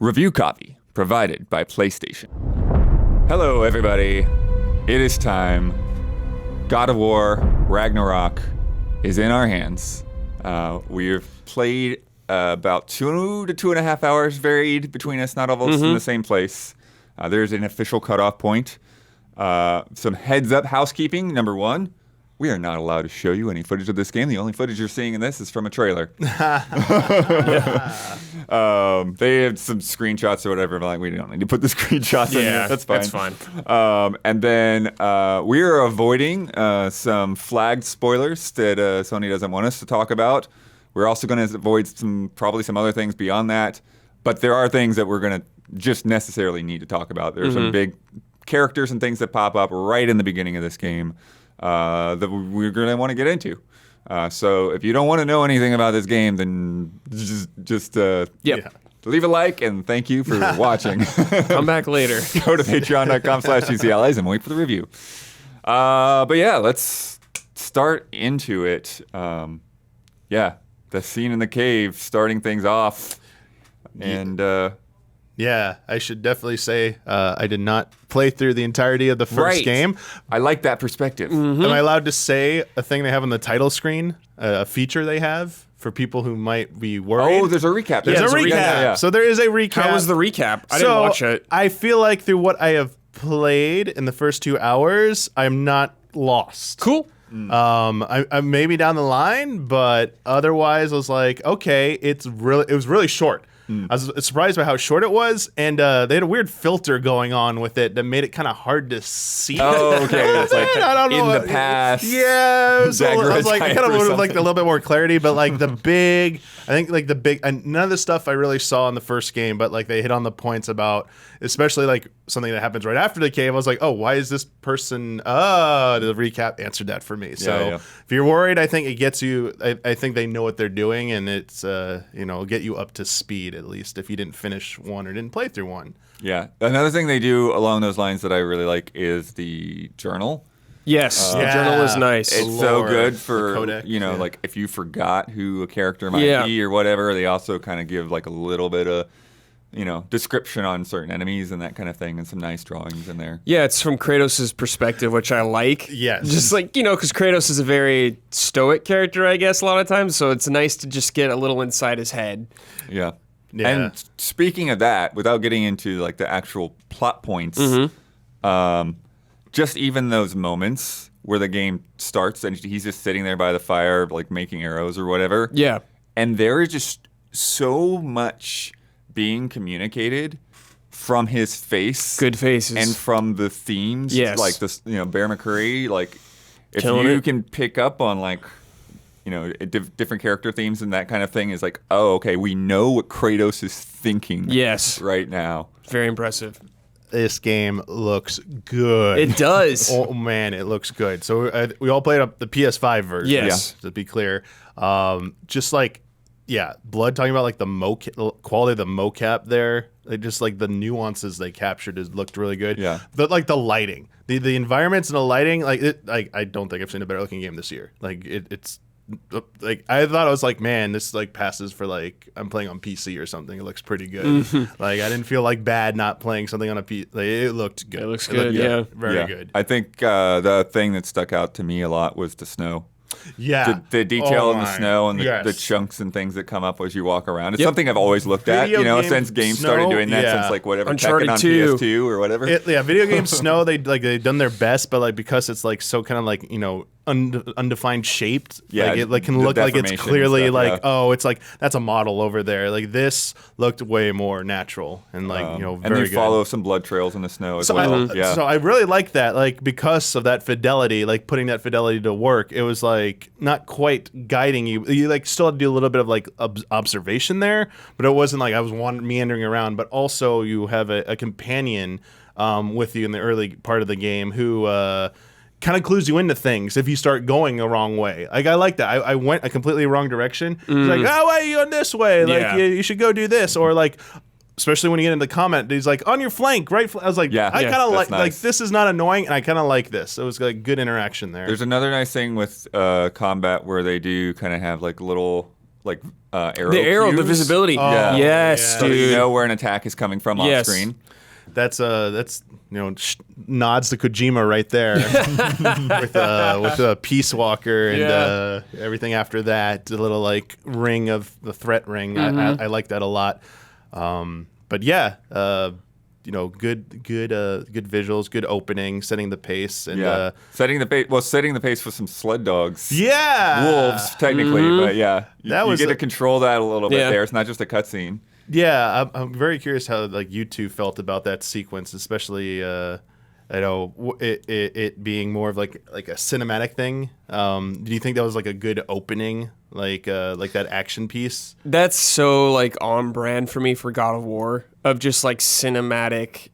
Review copy provided by PlayStation. Hello, everybody. It is time. God of War Ragnarok is in our hands. We've played about 2 to 2.5 hours, varied between us, not all of us in the same place. There's an official cutoff point. Some heads up housekeeping. Number one, we are not allowed to show you any footage of this game. The only footage you're seeing in this is from a trailer. They have some screenshots or whatever. But we don't need to put the screenshots in there. That's fine. And then we are avoiding some flagged spoilers that Sony doesn't want us to talk about. We're also going to avoid probably some other things beyond that. But there are things that we're going to just necessarily need to talk about. There's some big characters and things that pop up right in the beginning of this game that we're going to want to get into. So if you don't want to know anything about this game, then just leave a like and thank you for watching. Come back later. Go to patreon.com/GCLAs and wait for the review. But yeah, let's start into it. The scene in the cave starting things off. And yeah, I should definitely say I did not play through the entirety of the first game. I like that perspective. Am I allowed to say a thing they have on the title screen, a feature they have for people who might be worried? Oh, there's a recap. There's a recap. Yeah. So there is a recap. How was the recap? I didn't watch it. I feel like through what I have played in the first 2 hours, I'm not lost. Cool. I maybe down the line, but otherwise I was like, okay, it was really short. I was surprised by how short it was, and they had a weird filter going on with it that made it kind of hard to see. Oh, okay. It's like I don't know. in the past. Yeah. So I was like, I kind of would have liked a little bit more clarity, but like and none of the stuff I really saw in the first game, but like they hit on the points about, especially like something that happens right after the cave. I was like, oh, why is this person? The recap answered that for me. So if you're worried, I think it gets you. I think they know what they're doing, and it's get you up to speed at least if you didn't finish one or didn't play through one. Yeah. Another thing they do along those lines that I really like is the journal. Yes, the journal is nice. It's so good for, like if you forgot who a character might be or whatever, they also kind of give like a little bit of, description on certain enemies and that kind of thing, and some nice drawings in there. Yeah, it's from Kratos' perspective, which I like. Yes. Just like, because Kratos is a very stoic character, I guess, a lot of times, so it's nice to just get a little inside his head. Yeah. And speaking of that, without getting into like the actual plot points, just even those moments where the game starts and he's just sitting there by the fire, like making arrows or whatever. Yeah. And there is just so much being communicated from his face. Good faces. And from the themes. Yes. Like this, Bear McCreary, like if you can pick up on like, different character themes and that kind of thing is like, oh, okay, we know what Kratos is thinking right now. Very impressive. This game looks good. It does. Oh, man, it looks good. So we all played up the PS5 version. Yes. To be clear. Just like, Blood talking about like the quality of the mocap there. Just like the nuances they captured looked really good. Yeah. But like the lighting. The environments and the lighting, I don't think I've seen a better looking game this year. Like it's... Like I thought, I was like, man, this like passes for like I'm playing on PC or something. It looks pretty good. Like I didn't feel like bad not playing something on a PC. Like, it looked good. It looks good. Yeah, very good. I think the thing that stuck out to me a lot was the snow. Yeah, the detail in the snow and the chunks and things that come up as you walk around. It's something I've always looked at. Since games started doing that, since like whatever Uncharted Tekken on 2. PS2 or whatever. Video game snow. They've done their best, but like because it's like so kind of like undefined shaped. Yeah, it like can look like it's clearly stuff, oh, it's like that's a model over there. Like this looked way more natural and like very and they good. Follow some blood trails in the snow as well. So I really like that. Like because of that fidelity, like putting that fidelity to work, it was like not quite guiding you. You like still had to do a little bit of like observation there, but it wasn't like I was meandering around. But also you have a companion with you in the early part of the game who. Kind of clues you into things if you start going the wrong way. Like I like that. I went a completely wrong direction. He's like, oh, why are you going this way? Like you should go do this. Or like, especially when you get into the comment, he's like, on your flank, right? I was like, I kind of like this is not annoying, and I kind of like this. It was like good interaction there. There's another nice thing with combat where they do kind of have like little arrow. The arrow, cues. the visibility. Yeah. Yes, So dude. you know where an attack is coming from off screen. That's nods to Kojima right there with a Peace Walker and everything after that. The little ring of the threat ring. I like that a lot. But yeah, good visuals, good opening, setting the pace, and setting the pace. Well, setting the pace for some sled dogs. Yeah, wolves technically, but yeah, you get to control that a little bit there. It's not just a cutscene. Yeah, I'm very curious how you two felt about that sequence, especially it being more of like a cinematic thing. Do you think that was a good opening, like that action piece? That's so on brand for me for God of War, of just cinematic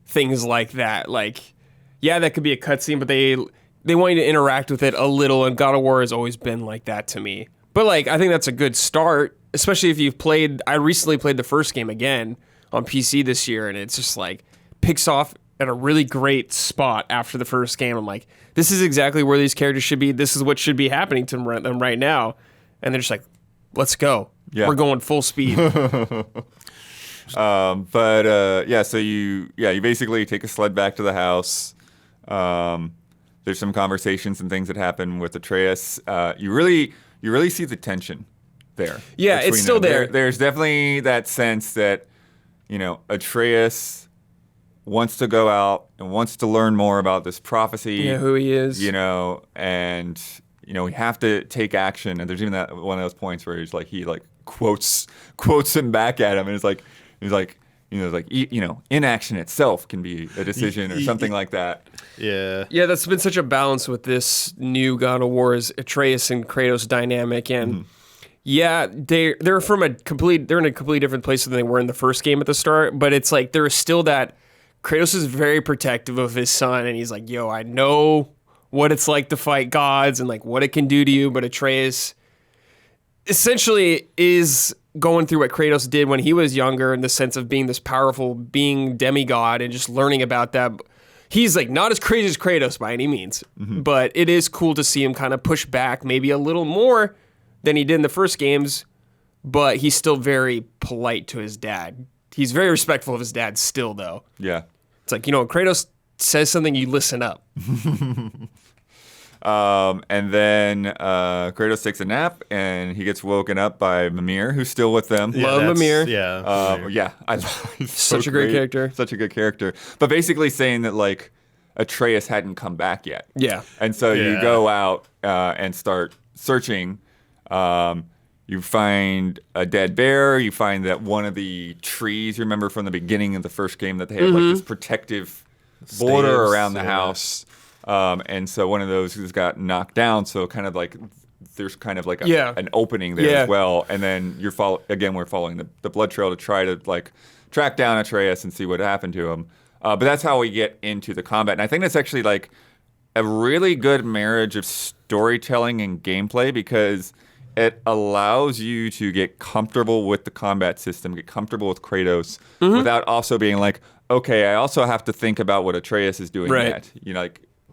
things like that. That could be a cutscene, but they want you to interact with it a little, and God of War has always been like that to me. But I think that's a good start, especially if you've played. I recently played the first game again on PC this year, and it's just picks off at a really great spot after the first game. I'm like, this is exactly where these characters should be. This is what should be happening to them right now. And they're just let's go. Yeah. We're going full speed. So you basically take a sled back to the house. There's some conversations and things that happen with Atreus. You really see the tension there. Yeah, it's still there. There's definitely that sense that, Atreus wants to go out and wants to learn more about this prophecy. Yeah, who he is. And we have to take action. And there's even that one of those points where he quotes him back at him, and inaction itself can be a decision or something like that. Yeah. Yeah, that's been such a balance with this new God of War is Atreus and Kratos dynamic, and they're in a completely different place than they were in the first game at the start. But it's there is still that Kratos is very protective of his son, and he's yo, I know what it's like to fight gods and what it can do to you. But Atreus essentially is going through what Kratos did when he was younger, in the sense of being this powerful being demigod and just learning about that. He's not as crazy as Kratos by any means, but it is cool to see him kind of push back maybe a little more than he did in the first games, but he's still very polite to his dad. He's very respectful of his dad still, though. Yeah. It's when Kratos says something, you listen up. And then Kratos takes a nap, and he gets woken up by Mimir, who's still with them. Love Mimir. Yeah. He's such a great character. Such a good character. But basically saying that Atreus hadn't come back yet. Yeah. And so you go out and start searching. You find a dead bear. You find that one of the trees, you remember from the beginning of the first game, that they had this protective border around the house. And so one of those has got knocked down. So kind of there's kind of an opening there as well. And then we're following the blood trail to try to track down Atreus and see what happened to him. But that's how we get into the combat. And I think that's actually a really good marriage of storytelling and gameplay, because it allows you to get comfortable with the combat system, get comfortable with Kratos, without also being okay, I also have to think about what Atreus is doing yet.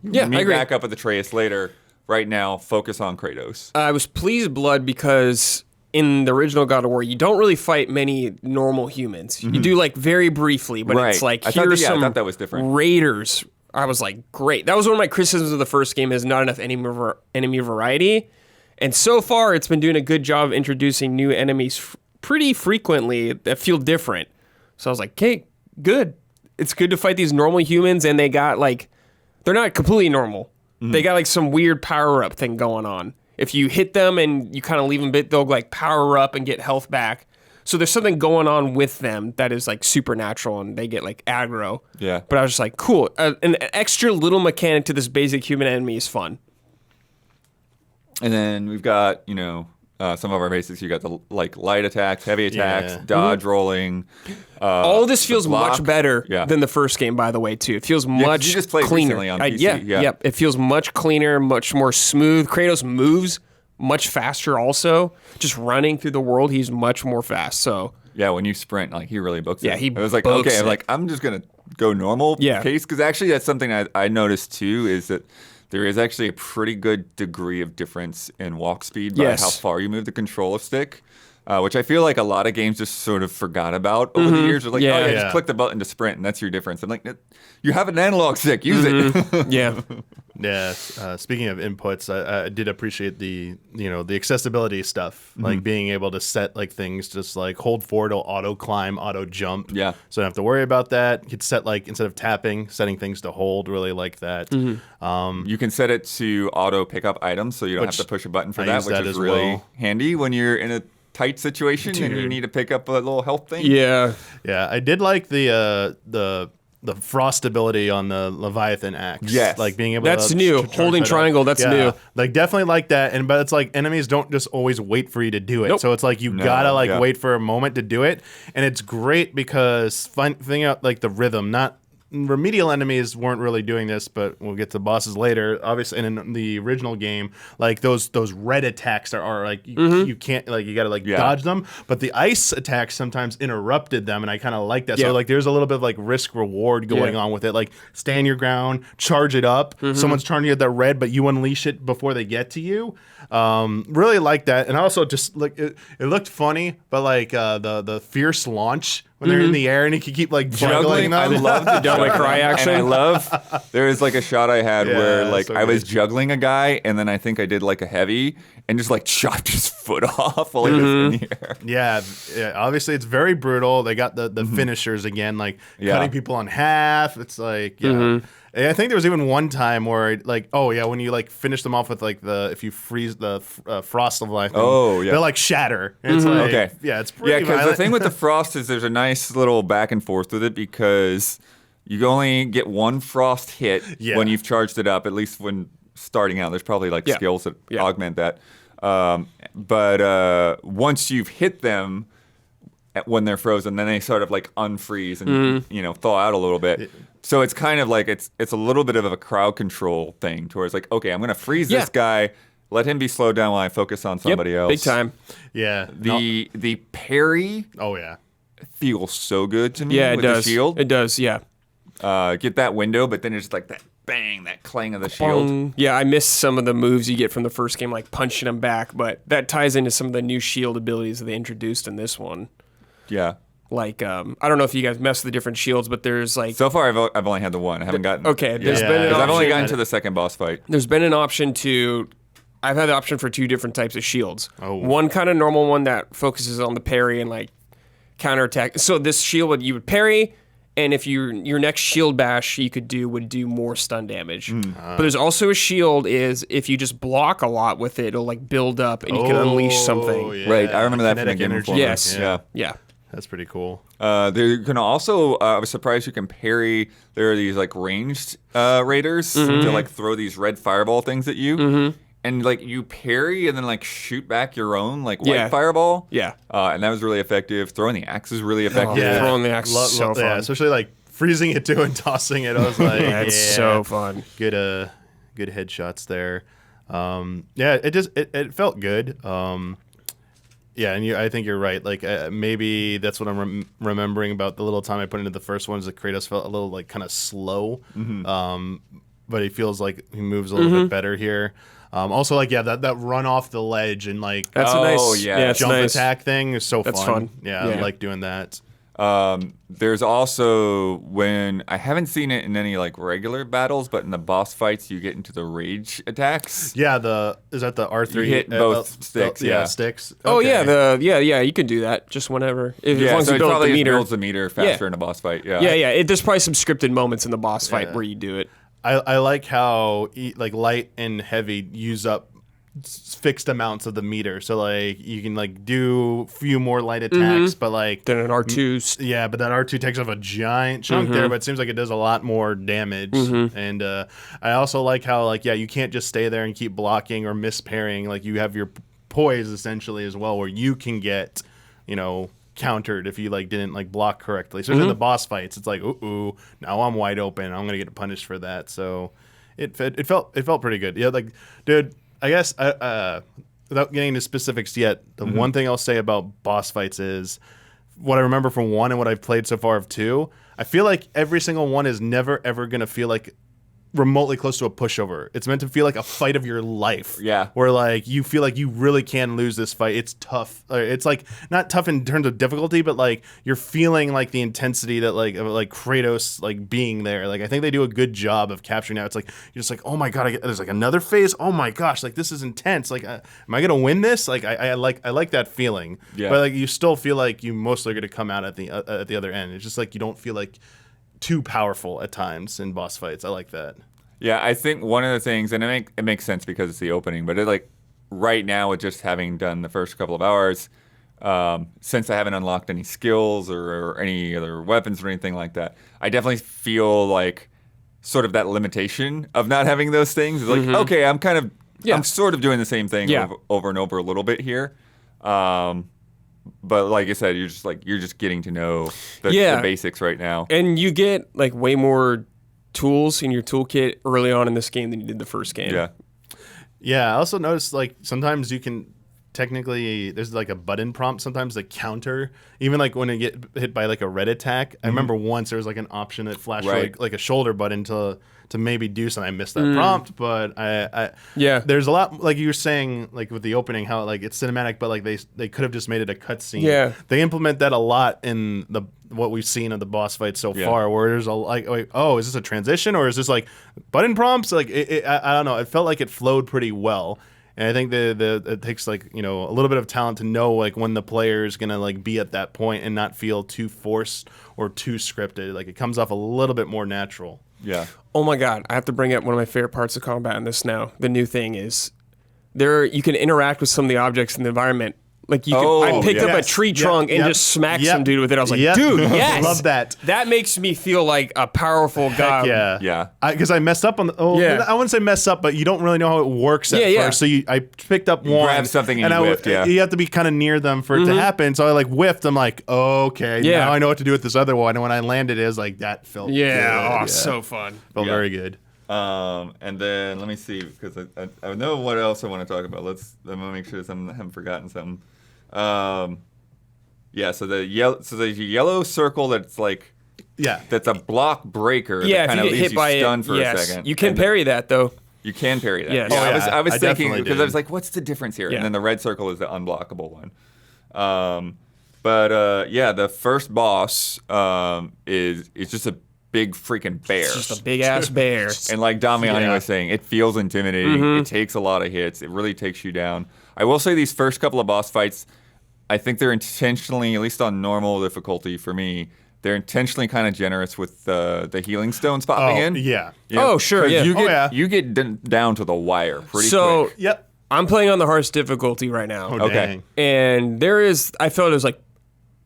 Meet back up with Atreus later. Right now, focus on Kratos. I was pleased, Blood, because in the original God of War, you don't really fight many normal humans. You do very briefly, but it's I thought that was different. Raiders. I was great. That was one of my criticisms of the first game, is not enough enemy variety. And so far, it's been doing a good job of introducing new enemies pretty frequently that feel different. So I was okay, good. It's good to fight these normal humans, and they got they're not completely normal. They got some weird power-up thing going on. If you hit them and you kind of leave them a bit, they'll power up and get health back. So there's something going on with them that is supernatural, and they get aggro. Yeah. But I was just cool. An extra little mechanic to this basic human enemy is fun. And then we've got, some of our basics. You got the light attacks, heavy attacks, dodge rolling. All this feels much better than the first game, by the way, too. It feels much you just played cleaner. Recently on PC. It feels much cleaner, much more smooth. Kratos moves much faster also. Just running through the world, he's much more fast. So yeah, when you sprint, he really books it. Yeah, he I was books okay, it. I'm just going to go normal pace. Because actually that's something I noticed, too, is that there is actually a pretty good degree of difference in walk speed by how far you move the controller stick. Which I feel like a lot of games just sort of forgot about over the years. They're like, just click the button to sprint, and that's your difference. I'm like, you have an analog stick, use it. Yeah. Yeah. Speaking of inputs, I did appreciate the accessibility stuff, like being able to set like things, just like hold forward, auto climb, auto jump. Yeah. So I don't have to worry about that. You could set like, instead of tapping, setting things to hold. Really like that. You can set it to auto pick up items, so you don't have to push a button for that, which is really handy when you're in a tight situation and you need to pick up a little health thing. Yeah. I did like the frost ability on the Leviathan axe. Yes. Like being able that's to new. Holding triangle, that's new. Like definitely like that. But it's like enemies don't just always wait for you to do it. So it's like you gotta wait for a moment to do it. And it's great because finding out like the rhythm, not remedial enemies weren't really doing this, but we'll get to bosses later. Obviously, and in the original game, like those red attacks are like you can't, like, you gotta dodge them. But the ice attacks sometimes interrupted them, and I kind of like that. So like there's a little bit of like risk reward going on with it. Like stand your ground, charge it up. Someone's trying to get that red, but you unleash it before they get to you. Really like that, and also just like it looked funny, but like the fierce launch when they're in the air and he can keep like juggling them. I love the Devil May Cry action. And I love, there was like a shot I had where like I was juggling a guy, and then I think I did like a heavy and just like chopped his foot off while he was in the air. Yeah, obviously it's very brutal. They got the finishers again, like cutting people in half. It's like I think there was even one time where like when you like finish them off with like if you freeze the frost of life, they'll like shatter. And it's like it's pretty because the thing with the frost is there's a nice little back and forth with it, because you only get one frost hit when you've charged it up, at least when starting out. There's probably like skills that augment that. But once you've hit them when they're frozen, then they sort of like unfreeze and thaw out a little bit. So it's kind of like it's a little bit of a crowd control thing, towards like, okay, I'm gonna freeze this guy, let him be slowed down while I focus on somebody else. Big time. Yeah. The parry. Oh yeah. Feels so good to me. Yeah, it with does. The shield. It does. Yeah. Get that window, but then it's like that bang, that clang of the shield. Yeah, I miss some of the moves you get from the first game, like punching them back, but that ties into some of the new shield abilities that they introduced in this one. Yeah. Like, I don't know if you guys mess with the different shields, but there's like... So far, I've only had the one. I haven't gotten... Okay, there's been an option... I've only gotten to the second boss fight. There's been an option to... I've had the option for two different types of shields. Oh. One kind of normal one that focuses on the parry and like counterattack. So this shield, you would parry, and if your next shield bash would do more stun damage. But there's also a shield is if you just block a lot with it, it'll like build up and you can unleash something. Yeah. Right, I remember that from the Kinetic Game energy. Informer. Yes. Yeah. That's pretty cool. There can also, I was surprised you can parry. There are these like ranged raiders to like throw these red fireball things at you. And like you parry and then like shoot back your own like white fireball. Yeah. And that was really effective. Throwing the axe is really effective. Throwing the axe is so fun. Yeah, especially like freezing it too and tossing it. I was like, it's so fun. Good headshots there. It felt good. Yeah, and I think you're right. Like maybe that's what I'm remembering about the little time I put into the first one, is that Kratos felt a little like kind of slow. But he feels like he moves a little bit better here. Also, like that run off the ledge and like That's a nice jump nice. attack thing is so That's fun. fun. Yeah, I like doing that. There's also, when I haven't seen it in any like regular battles, but in the boss fights, you get into the rage attacks. Yeah, is that the R3? You hit both sticks. Sticks. Oh Okay. yeah, you can do that just whenever. As long as so you it build probably the meter. builds the meter faster in a boss fight. Yeah. There's probably some scripted moments in the boss fight where you do it. I like how like light and heavy use up fixed amounts of the meter, so like you can like do a few more light attacks, but like Then an R2. but that R2 takes off a giant chunk there, but it seems like it does a lot more damage. And I also like how like you can't just stay there and keep blocking or mispairing. Like you have your poise essentially as well, where you can get countered if you like didn't like block correctly. So in the boss fights, it's like ooh, now I'm wide open, I'm gonna get punished for that. So it felt pretty good. Yeah, like dude, I guess without getting into specifics yet, the one thing I'll say about boss fights is what I remember from 1 and what I've played so far of 2. I feel like every single one is never ever gonna feel like remotely close to a pushover. It's meant to feel like a fight of your life. Yeah. Where like you feel like you really can lose this fight. It's tough. It's like not tough in terms of difficulty, but like you're feeling like the intensity that like of like Kratos like being there. Like I think they do a good job of capturing that. It's like you're just like, oh my god, there's like another phase. Oh my gosh, like this is intense. Like am I gonna win this? Like I like that feeling. Yeah. But like you still feel like you mostly are gonna come out at the other end. It's just like you don't feel like too powerful at times in boss fights. I like that. Yeah, I think one of the things, and it makes sense because it's the opening, but like right now with just having done the first couple of hours, since I haven't unlocked any skills or any other weapons or anything like that, I definitely feel like sort of that limitation of not having those things. It's like, okay, I'm sort of doing the same thing over and over a little bit here. But like I said, you're just getting to know the basics right now. And you get like way more tools in your toolkit early on in this game than you did the first game. Yeah. Yeah, I also noticed like sometimes you can technically there's like a button prompt sometimes to counter even like when you get hit by like a red attack. I remember once there was like an option that flashed like a shoulder button to maybe do something. I missed that prompt, but I there's a lot like you were saying like with the opening how like it's cinematic, but like they could have just made it a cutscene. Yeah, they implement that a lot in what we've seen of the boss fight so far, where there's a like, oh, is this a transition or is this like button prompts? Like I don't know. It felt like it flowed pretty well. And I think it takes like, you know, a little bit of talent to know like when the player is going to like be at that point and not feel too forced or too scripted. Like it comes off a little bit more natural. Yeah. Oh my God. I have to bring up one of my favorite parts of combat in this now. The new thing is you can interact with some of the objects in the environment. Like I picked up a tree trunk and just smacked some dude with it. I was like, dude, yes. Love that. That makes me feel like a powerful guy. Yeah. Because I messed up on I wouldn't say mess up, but you don't really know how it works at first. So I picked up one. Grab something and you whiffed, you have to be kind of near them for it to happen. So I like whiffed. I'm like, okay, now I know what to do with this other one. And when I landed, it was like, that felt good. So fun. Felt very good. And then let me see, because I know what else I want to talk about. I'm gonna make sure I haven't forgotten something. So the yellow circle that's like that's a block breaker that kind of leaves you stunned for a second. You can parry that though. You can parry that. Yes. I was thinking because I was like, what's the difference here? And then the red circle is the unblockable one. The first boss is just a big freaking bear. It's just a big ass bear. And like Damiani was saying, it feels intimidating. It takes a lot of hits. It really takes you down. I will say these first couple of boss fights, I think they're intentionally, at least on normal difficulty for me, they're intentionally kind of generous with the healing stones popping in. Yeah. You know, sure. Yeah. You get down to the wire pretty quick. So, I'm playing on the hardest difficulty right now. Oh, okay. And I felt it was like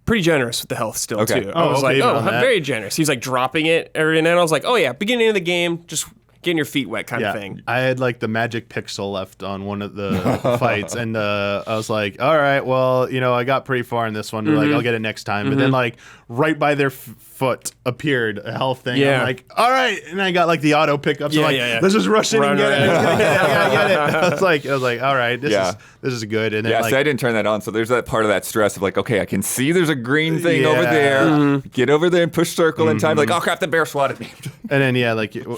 pretty generous with the health still too. I was like, I'm very generous. He's like dropping it every now and then. I was like, beginning of the game, just getting your feet wet kind of thing. I had like the magic pixel left on one of the fights, and I was like, all right, well, you know, I got pretty far in this one. Like, I'll get it next time. But then like right by their foot appeared a health thing. Yeah. I'm like, all right, and I got like the auto pickups. So let's just rush in and get it. I get it. I was like, all right, this is good. And then, so I didn't turn that on. So there's that part of that stress of like, okay, I can see there's a green thing over there. Get over there and push circle in time. Like, oh crap, the bear swatted me. And then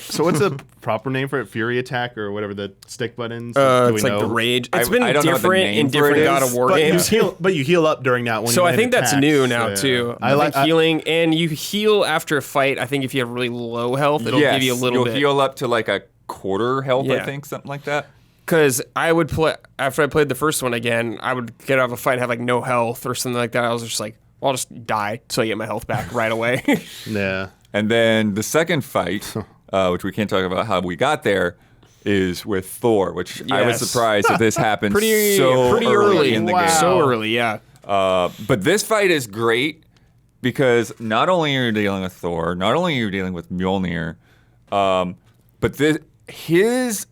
so what's the proper name for it? Fury attack or whatever the stick buttons? It's like the rage. It's been different in different God of War games. But you heal up during that one. So I think that's new now too. I like healing, and you heal after a fight. I think if you have really low health, it'll give you a little bit. You'll heal up to like a quarter health, I think, something like that. Because I would play after I played the first one again, I would get out of a fight and have like no health or something like that. I was just like, well, I'll just die till I get my health back right away. Yeah. And then the second fight, which we can't talk about how we got there, is with Thor, which I was surprised that this happened pretty early in the game. So early, yeah. But this fight is great because not only are you dealing with Thor, not only are you dealing with Mjolnir, but his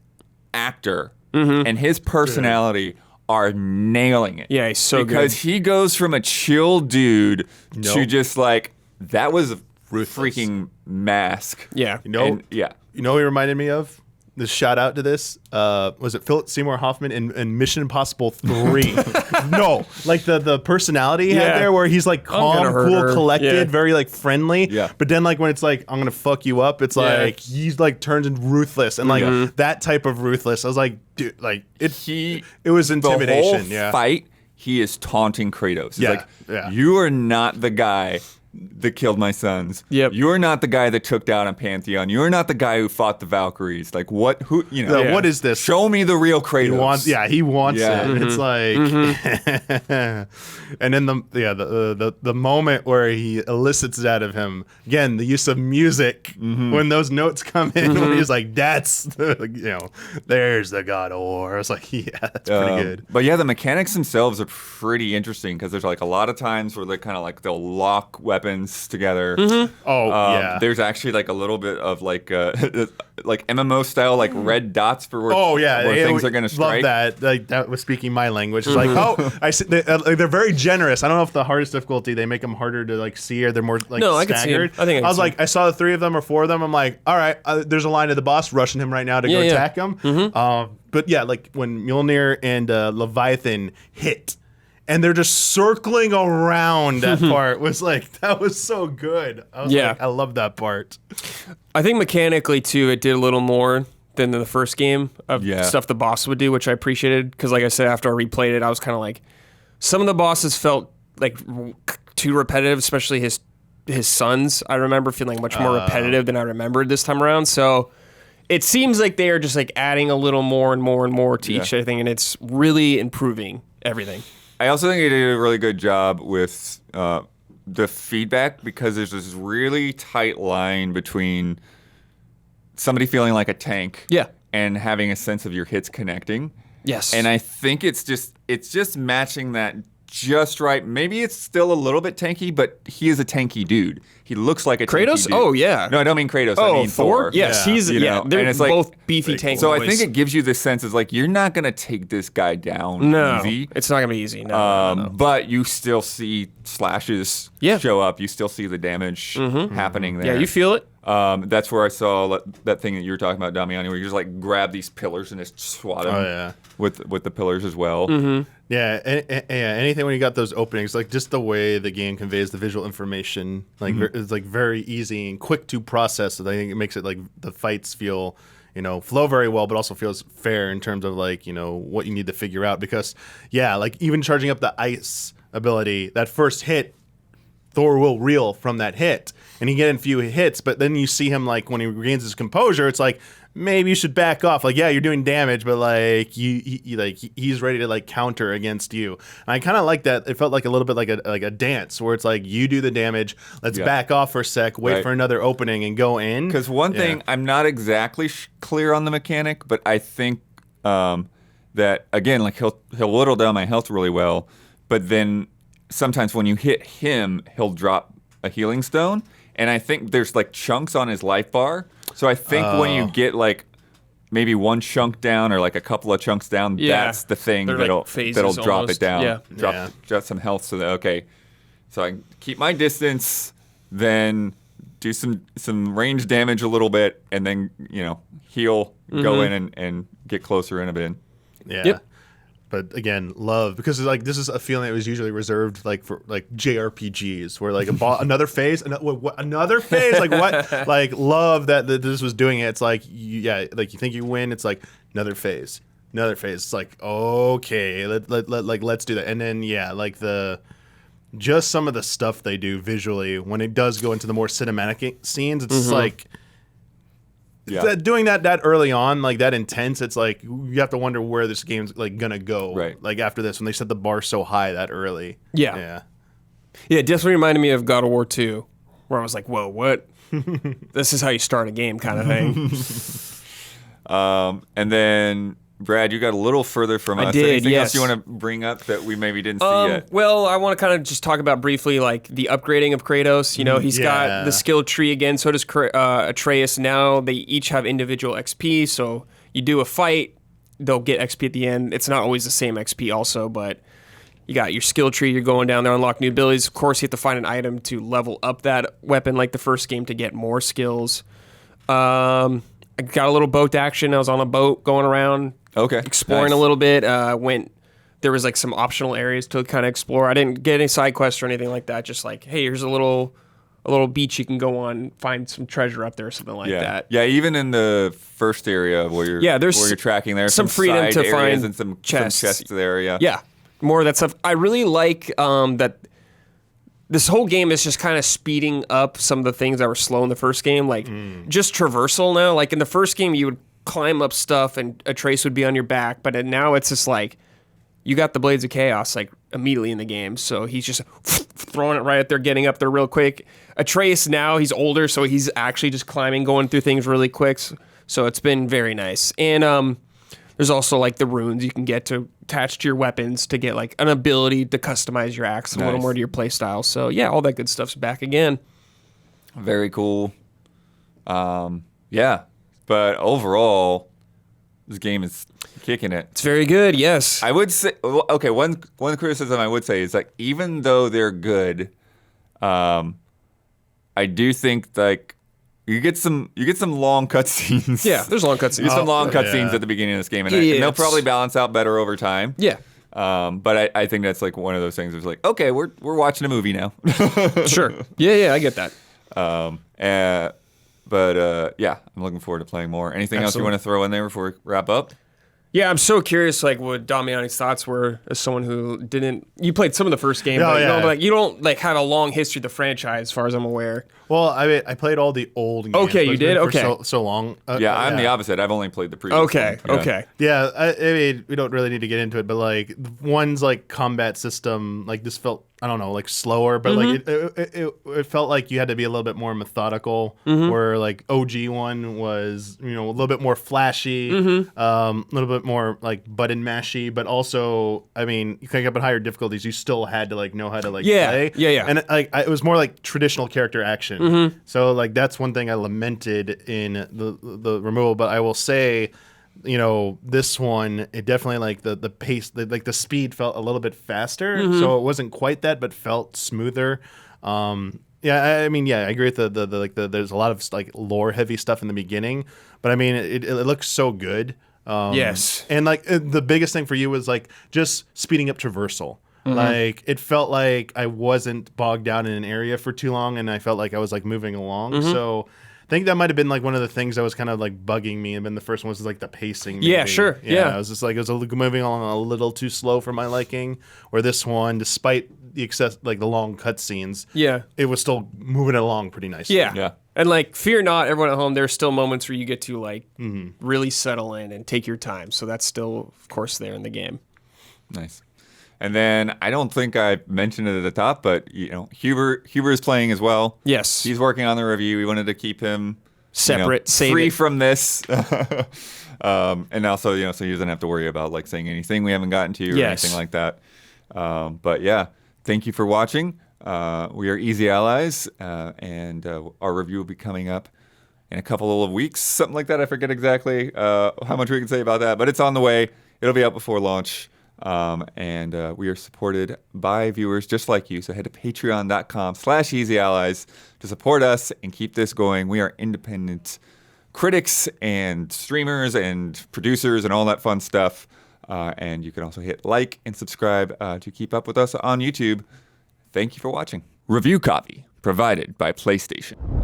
actor and his personality are nailing it. Yeah, he's so good. Because he goes from a chill dude to just like, that was a freaking mask. Yeah. You know who he reminded me of? the shout out to this. Was it Philip Seymour Hoffman in Mission Impossible 3? No, like the personality he had there, where he's like calm, cool, collected, very like friendly. Yeah. But then like when it's like I'm gonna fuck you up, it's like he's like turns into ruthless and like that type of ruthless. I was like, dude, like it was intimidation. The whole fight, he is taunting Kratos. He's like, you are not the guy that killed my sons. Yep. You're not the guy that took down a Pantheon. You're not the guy who fought the Valkyries. Like what? Who? You know? What is this? Show me the real Kratos. He wants it. Mm-hmm. It's like, and then the moment where he elicits it out of him again, the use of music when those notes come in, when he's like, "That's there's the God of War." I was like, yeah, that's pretty good. But yeah, the mechanics themselves are pretty interesting because there's like a lot of times where they're kind of like they'll lock weapons together. There's actually like a little bit of like like MMO style like red dots for where things are going to strike. Love that. Like that was speaking my language. It's like they're very generous. I don't know if the hardest difficulty they make them harder to like see or they're more like staggered. I was like, I saw the 3 of them or 4 of them. I'm like, all right, there's a line to the boss, rushing him right now to go attack him. But yeah, like when Mjolnir and Leviathan hit. And they're just circling around that part that was so good. I was like, I love that part. I think mechanically too, it did a little more than the first game of stuff the boss would do, which I appreciated. Because like I said, after I replayed it, I was kind of like, some of the bosses felt like too repetitive, especially his sons. I remember feeling much more repetitive than I remembered this time around. So it seems like they are just like adding a little more and more and more to each thing, and it's really improving everything. I also think they did a really good job with the feedback because there's this really tight line between somebody feeling like a tank and having a sense of your hits connecting. Yes. And I think it's just matching that just right. Maybe it's still a little bit tanky, but he is a tanky dude. He looks like a Kratos? tanky dude. Oh, yeah. No, I don't mean Kratos. I mean Thor. Yes, he's they're both beefy tank So boys. I think it gives you the sense is like you're not going to take this guy down easy. It's not going to be easy. No. But you still see slashes show up. You still see the damage happening there. Yeah, you feel it. That's where I saw that thing that you were talking about, Damiani, where you just like grab these pillars and just swat them with the pillars as well. Yeah, anything when you got those openings, like just the way the game conveys the visual information, like it's like very easy and quick to process. So I think it makes it like the fights feel, flow very well, but also feels fair in terms of like, what you need to figure out. Because like even charging up the ice ability, that first hit, Thor will reel from that hit, and he get a few hits, but then you see him like when he regains his composure, it's like maybe you should back off. Like, you're doing damage, but like he's ready to like counter against you. And I kind of like that. It felt like a little bit like a dance where it's like you do the damage, let's back off for a sec, wait for another opening, and go in. Because one thing I'm not exactly clear on the mechanic, but I think that again, like he'll whittle down my health really well, but then sometimes when you hit him, he'll drop a healing stone, and I think there's like chunks on his life bar. So I think when you get like maybe one chunk down or like a couple of chunks down, that's the thing that'll drop it down, drop some health. So that so I keep my distance, then do some range damage a little bit, and then heal, go in and get closer in a bit. Yeah. Yep. But again, love, because like this is a feeling that was usually reserved like for like JRPGs, where like another phase, another phase, like what, like love that this was doing it. It's like like you think you win, it's like another phase. It's like okay, let's do that, and then like just some of the stuff they do visually when it does go into the more cinematic scenes, it's like. Doing that early on, like that intense, it's like you have to wonder where this game's like gonna go. Right. Like after this, when they set the bar so high that early. Yeah. It definitely reminded me of God of War 2, where I was like, whoa, what? This is how you start a game kind of thing. And then Brad, you got a little further from us. I did, Anything yes. else you want to bring up that we maybe didn't see yet? Well, I want to kind of just talk about briefly like the upgrading of Kratos. He's got the skill tree again. So does Atreus. Now they each have individual XP. So you do a fight, they'll get XP at the end. It's not always the same XP also, but you got your skill tree. You're going down there, unlock new abilities. Of course, you have to find an item to level up that weapon like the first game to get more skills. I got a little boat action. I was on a boat going around, exploring a little bit. There was like some optional areas to kind of explore. I didn't get any side quests or anything like that. Just like, hey, here's a little beach you can go on, find some treasure up there or something like that. Yeah, even in the first area where you're tracking, there's some freedom side to areas find and some chests. chests there. Yeah, more of that stuff. I really like that. This whole game is just kind of speeding up some of the things that were slow in the first game, like just traversal now. Like in the first game, you would climb up stuff and a trace would be on your back, but now it's just like you got the Blades of Chaos like immediately in the game, so he's just throwing it right up there, getting up there real quick. Atreus now, he's older, so he's actually just climbing, going through things really quick, so it's been very nice. And there's also like the runes you can get to attach to your weapons to get like an ability to customize your axe a little more to your playstyle. So yeah, all that good stuff's back again. Very cool. Yeah, but overall, this game is kicking it. It's very good, yes. I would say, okay, one criticism I would say is like, even though they're good, I do think like you get some long cutscenes. Yeah, there's long cutscenes. You get some long cutscenes at the beginning of this game, and they'll probably balance out better over time. Yeah. But I think that's like one of those things. It's like, okay, we're watching a movie now. Sure. Yeah, I get that. But yeah, I'm looking forward to playing more. Anything else you want to throw in there before we wrap up? Yeah, I'm so curious, like, what Damiani's thoughts were as someone who didn't. You played some of the first game, but you don't like have a long history of the franchise, as far as I'm aware. Well, I played all the old games. Okay, you did. Okay, so long. I'm the opposite. I've only played the previous. Okay. Yeah, I mean, we don't really need to get into it, but like one's like combat system, like this felt, I don't know, like slower, but like it felt like you had to be a little bit more methodical. Where like OG one was, a little bit more flashy, a little bit more like button mashy, but also, I mean, you can get up at higher difficulties, you still had to like know how to like play. Yeah. And like it was more like traditional character action. So like that's one thing I lamented in the removal, but I will say, this one, it definitely like the pace, like the speed felt a little bit faster. So it wasn't quite that, but felt smoother. I agree with the there's a lot of like lore heavy stuff in the beginning, but I mean it looks so good. Yes. And like the biggest thing for you was like just speeding up traversal. Like it felt like I wasn't bogged down in an area for too long, and I felt like I was like moving along. So I think that might have been like one of the things that was kind of like bugging me. And then the first one was like the pacing. Maybe. Yeah, sure. Yeah. I was just like, it was moving along a little too slow for my liking. Where this one, despite the excess, like the long cutscenes, it was still moving along pretty nicely. Yeah. And like, fear not, everyone at home, there's still moments where you get to like really settle in and take your time. So that's still, of course, there in the game. Nice. And then I don't think I mentioned it at the top, but Huber is playing as well. Yes, he's working on the review. We wanted to keep him separate, free from this, and also so he doesn't have to worry about like saying anything we haven't gotten to or anything like that. But yeah, thank you for watching. We are Easy Allies, and our review will be coming up in a couple of weeks, something like that. I forget exactly how much we can say about that, but it's on the way. It'll be out before launch. And we are supported by viewers just like you. So head to patreon.com/easyallies to support us and keep this going. We are independent critics and streamers and producers and all that fun stuff. And you can also hit like and subscribe to keep up with us on YouTube. Thank you for watching. Review copy provided by PlayStation.